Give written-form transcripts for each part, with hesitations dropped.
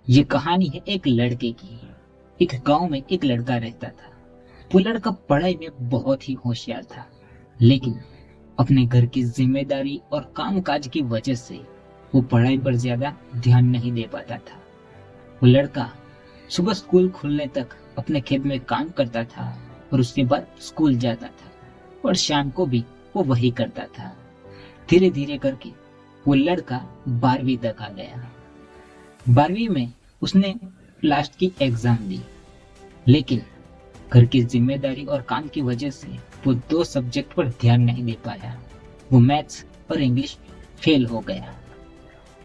ये कहानी है एक लड़के की। एक गांव में एक लड़का रहता था। वो लड़का पढ़ाई में बहुत ही होशियार था, लेकिन अपने घर की जिम्मेदारी और कामकाज की वजह से वो पढ़ाई पर ज्यादा ध्यान नहीं दे पाता था। वो लड़का सुबह स्कूल खुलने तक अपने खेत में काम करता था और उसके बाद स्कूल जाता था और शाम को भी वो वही करता था। धीरे धीरे करके वो लड़का 12वीं तक आ गया। 12वीं में उसने लास्ट की एग्जाम दी, लेकिन घर की जिम्मेदारी और काम की वजह से वो दो सब्जेक्ट पर ध्यान नहीं दे पाया। वो मैथ्स और इंग्लिश फेल हो गया।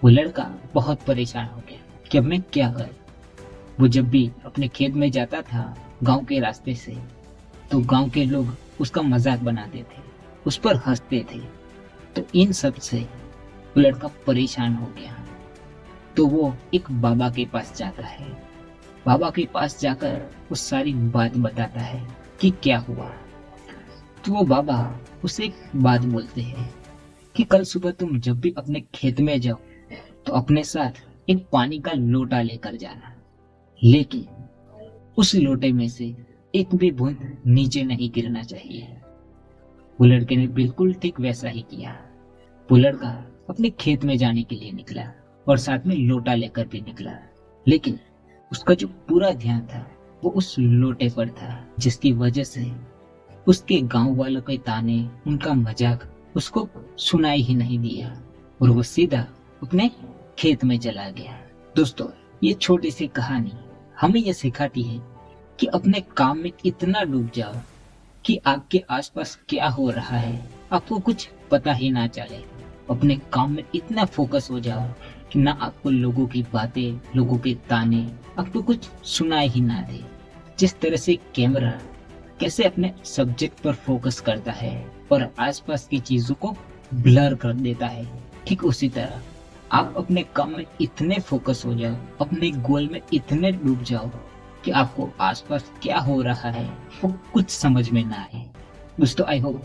वो लड़का बहुत परेशान हो गया कि अब मैं क्या करूं। वो जब भी अपने खेत में जाता था गांव के रास्ते से, तो गांव के लोग उसका मजाक बनाते थे, उस पर हंसते थे। तो इन सब से वो लड़का परेशान हो गया। तो वो एक बाबा के पास जाता है। बाबा के पास जाकर वो सारी बात बताता है कि क्या हुआ। तो वो बाबा उसे एक बात बोलते हैं कि कल सुबह तुम जब भी अपने खेत में जाओ तो अपने साथ एक पानी का लोटा लेकर जाना, लेकिन उस लोटे में से एक भी बूंद नीचे नहीं गिरना चाहिए। वो लड़के ने बिल्कुल ठीक वैसा ही किया। वो लड़का अपने खेत में जाने के लिए निकला और साथ में लोटा लेकर भी निकला, लेकिन उसका जो पूरा ध्यान था वो उस लोटे पर था, जिसकी वजह से उसके गांव वालों के ताने, उनका मजाक उसको सुनाई ही नहीं दिया और वो सीधा अपने खेत में चला गया। दोस्तों, ये छोटी सी कहानी हमें ये सिखाती है कि अपने काम में इतना डूब जाओ कि आपके आसपास क्या हो रहा है आपको कुछ पता ही ना चले। अपने काम में इतना फोकस हो जाओ कि ना आपको लोगों की बातें, लोगों के ताने आपको कुछ सुनाई ही ना दे। जिस तरह से कैमरा कैसे अपने सब्जेक्ट पर फोकस करता है और आसपास की चीजों को ब्लर कर देता है, ठीक उसी तरह आप अपने काम में इतने फोकस हो जाओ, अपने गोल में इतने डूब जाओ कि आपको आसपास क्या हो रहा है वो कुछ समझ में ना आए। दोस्तों, आई होप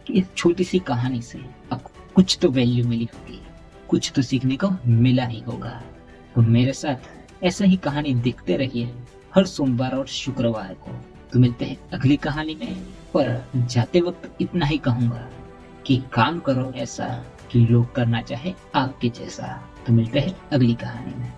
कि इस छोटी सी कहानी से आपको कुछ तो वैल्यू मिली होगी, कुछ तो सीखने को मिला ही होगा। तो मेरे साथ ऐसा ही कहानी देखते रहिए हर सोमवार और शुक्रवार को। तो मिलते हैं अगली कहानी में, पर जाते वक्त इतना ही कहूंगा कि काम करो ऐसा कि लोग करना चाहे आपके जैसा। तो मिलते हैं अगली कहानी में।